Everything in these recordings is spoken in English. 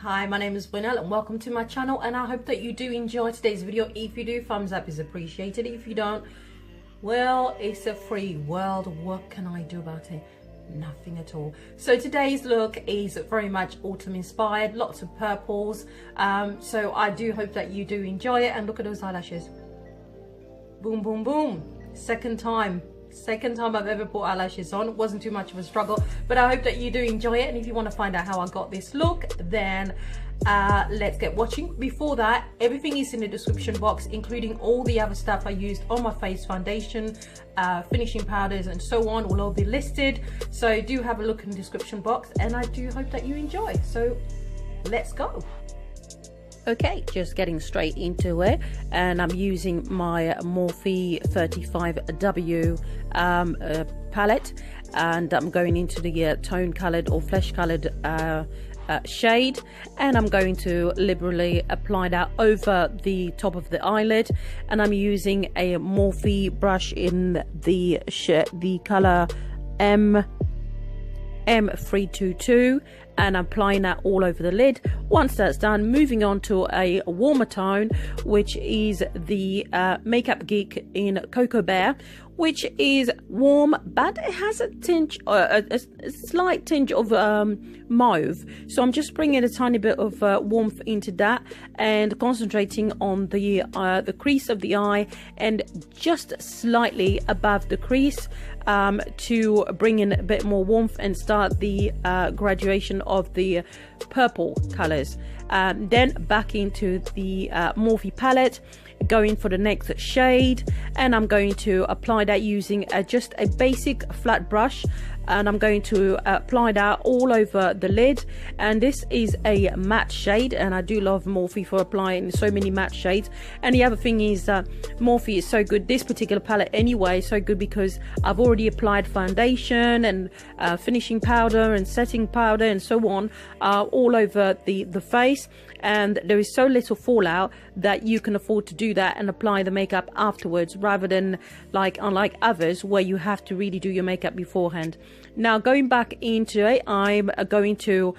Hi, my name is Winel and welcome to my channel, and I hope that you do enjoy today's video. If you do, thumbs up is appreciated. If you don't, well, it's a free world. What can I do about it? Nothing at all. So today's look is very much autumn inspired, lots of purples. So I do hope that you do enjoy it. And look at those eyelashes. Boom, boom, boom. Second time I've ever put eyelashes on. It wasn't too much of a struggle, but I hope that you do enjoy it. And if you want to find out how I got this look, then let's get watching. Before that, everything is in the description box, including all the other stuff I used on my face, foundation, finishing powders and so on, will all be listed. So do have a look in the description box, and I do hope that you enjoy. So let's go. Okay, just getting straight into it, and I'm using my Morphe 35W palette, and I'm going into the tone colored or flesh colored shade, and I'm going to liberally apply that over the top of the eyelid. And I'm using a Morphe brush in the color M322, and I'm applying that all over the lid. Once that's done, moving on to a warmer tone, which is the Makeup Geek in Cocoa Bear, which is warm, but it has a tinge, a slight tinge of mauve. So I'm just bringing a tiny bit of warmth into that, and concentrating on the crease of the eye and just slightly above the crease, to bring in a bit more warmth and start the graduation of the purple colors. Then back into the Morphe palette, going for the next shade, and I'm going to apply that using just a basic flat brush, and I'm going to apply that all over the lid. And this is a matte shade, and I do love Morphe for applying so many matte shades. And the other thing is Morphe is so good, this particular palette anyway is so good, because I've already applied foundation and finishing powder and setting powder and so on all over the face, and there is so little fallout that you can afford to do that and apply the makeup afterwards, rather than unlike others where you have to really do your makeup beforehand. Now going back into it, I'm going to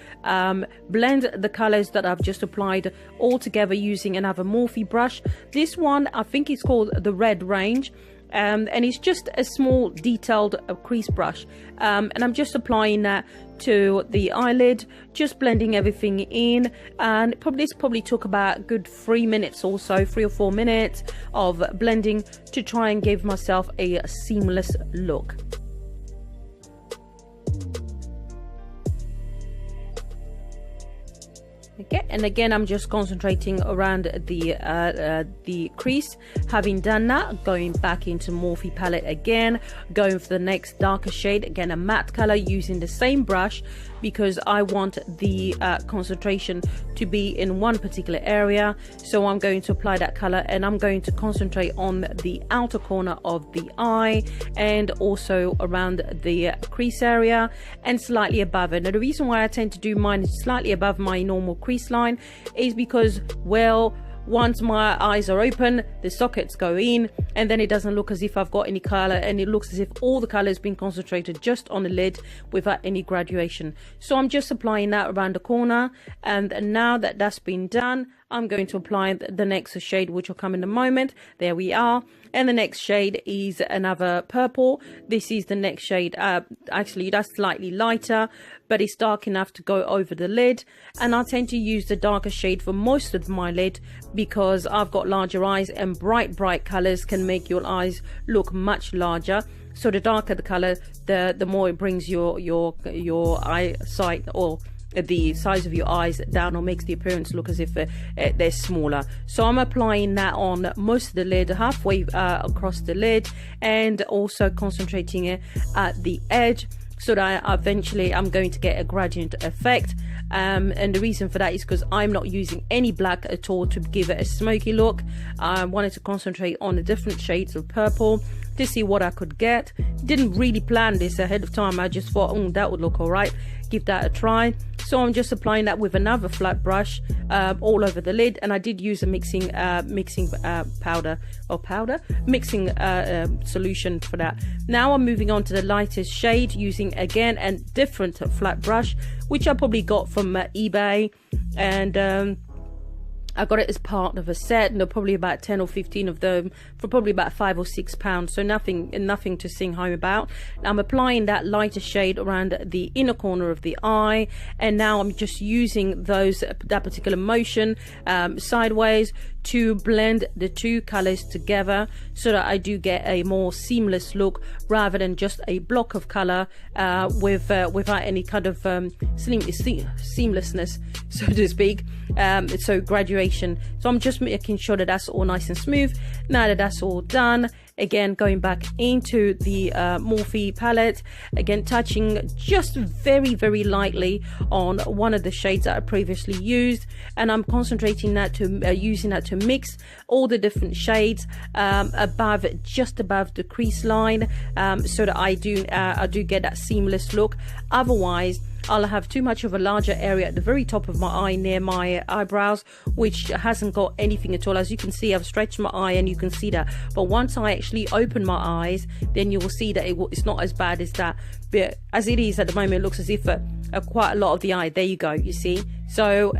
blend the colors that I've just applied all together using another Morphe brush. This one, I think it's called the Red Range. And it's just a small detailed crease brush, and I'm just applying that to the eyelid, just blending everything in. And this probably took about a good 3 minutes or so, 3 or 4 minutes of blending to try and give myself a seamless look. Okay, and again I'm just concentrating around the crease. Having done that, going back into Morphe palette again, going for the next darker shade, again a matte color, using the same brush because I want the concentration to be in one particular area. So I'm going to apply that color, and I'm going to concentrate on the outer corner of the eye and also around the crease area and slightly above it. Now the reason why I tend to do mine slightly above my normal crease line is because, well, once my eyes are open, the sockets go in, and then it doesn't look as if I've got any color, and it looks as if all the color has been concentrated just on the lid without any graduation. So I'm just applying that around the corner, and now that that's been done, I'm going to apply the next shade, which will come in a moment. There we are. And the next shade is another purple. This is the next shade. Actually, that's slightly lighter, but it's dark enough to go over the lid. And I tend to use the darker shade for most of my lid because I've got larger eyes, and bright colors can make your eyes look much larger. So the darker the color, the more it brings your eyesight, or the size of your eyes, down, or makes the appearance look as if they're smaller. So I'm applying that on most of the lid, halfway across the lid, and also concentrating it at the edge, so that eventually I'm going to get a gradient effect. And the reason for that is because I'm not using any black at all to give it a smoky look. I wanted to concentrate on the different shades of purple to see what I could get. Didn't really plan this ahead of time. I just thought, oh, that would look all right, give that a try. So I'm just applying that with another flat brush all over the lid, and I did use a mixing solution for that. Now I'm moving on to the lightest shade using again a different flat brush, which I probably got from eBay. and I got it as part of a set, and there are probably about 10 or 15 of them for probably about £5 or £6. So nothing to sing home about. Now I'm applying that lighter shade around the inner corner of the eye, and now I'm just using that particular motion sideways to blend the two colors together, so that I do get a more seamless look rather than just a block of color without any kind of seamlessness, so to speak. So graduation. So I'm just making sure that that's all nice and smooth. Now that that's all done, again going back into the Morphe palette, again touching just very lightly on one of the shades that I previously used, and I'm concentrating that to using that to mix all the different shades just above the crease line, so that I do get that seamless look. Otherwise I'll have too much of a larger area at the very top of my eye near my eyebrows, which hasn't got anything at all. As you can see, I've stretched my eye and you can see that, but once I actually open my eyes, then you will see that it's not as bad as that. But as it is at the moment, it looks as if quite a lot of the eye, there you go, you see. So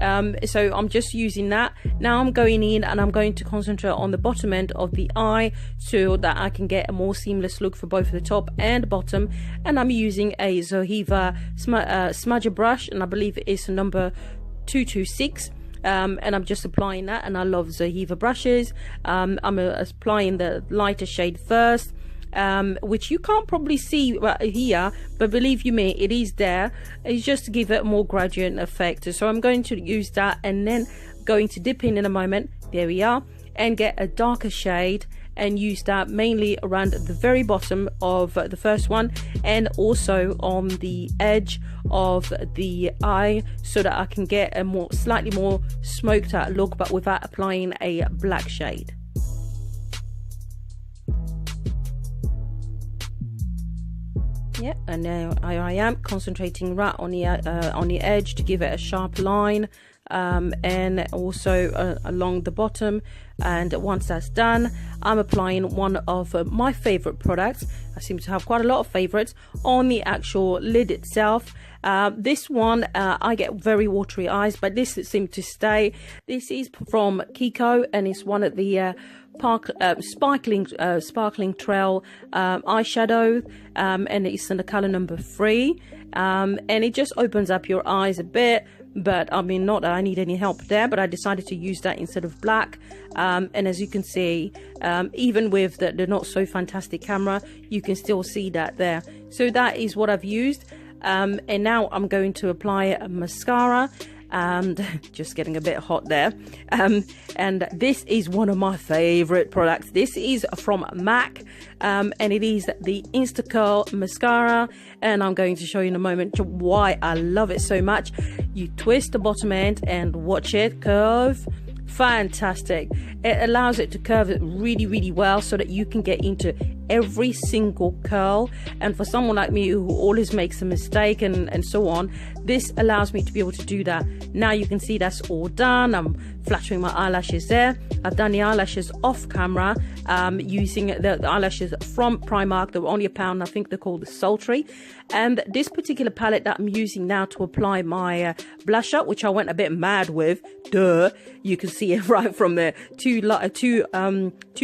so I'm just using that. Now I'm going in and I'm going to concentrate on the bottom end of the eye so that I can get a more seamless look for both the top and bottom. And I'm using a Zoeva smudger brush, and I believe it is number 226. And I'm just applying that, and I love Zoeva brushes. I'm applying the lighter shade first, which you can't probably see here, but believe you me, it is there. It's just to give it a more gradient effect. So I'm going to use that, and then going to dip in a moment, there we are, and get a darker shade and use that mainly around the very bottom of the first one, and also on the edge of the eye, so that I can get a slightly more smoked out look, but without applying a black shade. Yeah, and now I am concentrating right on the edge to give it a sharp line, and also along the bottom. And once that's done, I'm applying one of my favorite products. I seem to have quite a lot of favorites on the actual lid itself. This one, I get very watery eyes, but this seemed to stay. This is from Kiko, and it's one of the Sparkling Trail eyeshadow, and it's in the color number 3, and it just opens up your eyes a bit. But I mean, not that I need any help there, but I decided to use that instead of black. And as you can see, even with the not so fantastic camera, you can still see that there. So that is what I've used. And now I'm going to apply a mascara, and just getting a bit hot there. And this is one of my favorite products. This is from MAC, and it is the Insta Curl mascara, and I'm going to show you in a moment why I love it so much. You twist the bottom end and watch it curve. Fantastic. It allows it to curve it really well, so that you can get into every single curl. And for someone like me who always makes a mistake and so on, this allows me to be able to do that. Now you can see that's all done. I'm flattering my eyelashes there. I've done the eyelashes off camera, using the eyelashes from Primark. They were only £1. I think they're called the Sultry. And this particular palette that I'm using now to apply my blusher, which I went a bit mad with, you can see it right from there, too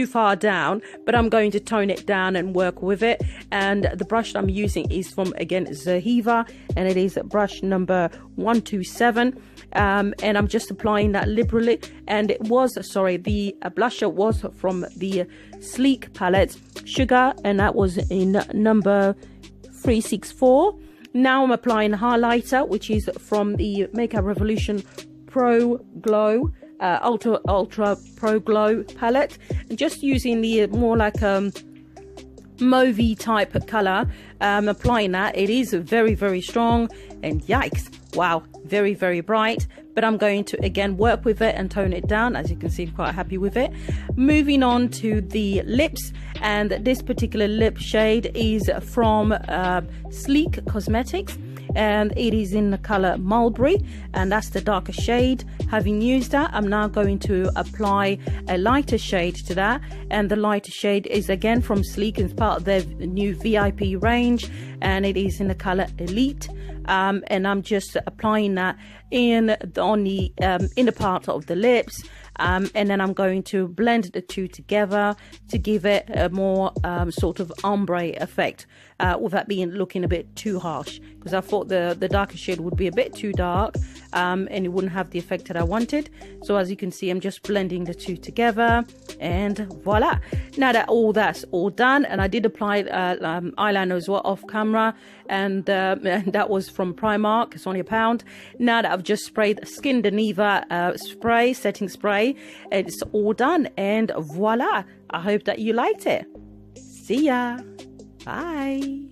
far down, but I'm going to tone it down and work with it. And the brush that I'm using is from, again, Zoeva, and it is brush number 127. And I'm just applying that liberally. And it was, sorry, the blusher was from the Sleek palette, Sugar, and that was in number 364. Now I'm applying highlighter, which is from the Makeup Revolution Pro Glow Ultra Pro Glow palette, and just using the more like mauvey type color. Applying that. It is very strong, and yikes, wow, very bright. But I'm going to again work with it and tone it down. As you can see, I'm quite happy with it. Moving on to the lips, and this particular lip shade is from Sleek Cosmetics, and it is in the color Mulberry, and that's the darker shade. Having used that, I'm now going to apply a lighter shade to that, and the lighter shade is again from Sleek, and part of their new VIP range, and it is in the color Elite. And I'm just applying that on the inner part of the lips, and then I'm going to blend the two together to give it a more sort of ombre effect, without looking a bit too harsh, because I thought the darker shade would be a bit too dark, and it wouldn't have the effect that I wanted. So as you can see, I'm just blending the two together, and voila. Now that that's all done, and I did apply eyeliner as well off camera, and that was from Primark. It's only £1. Now that I've just sprayed Skindinavia setting spray, it's all done, and voila. I hope that you liked it. See ya. Bye.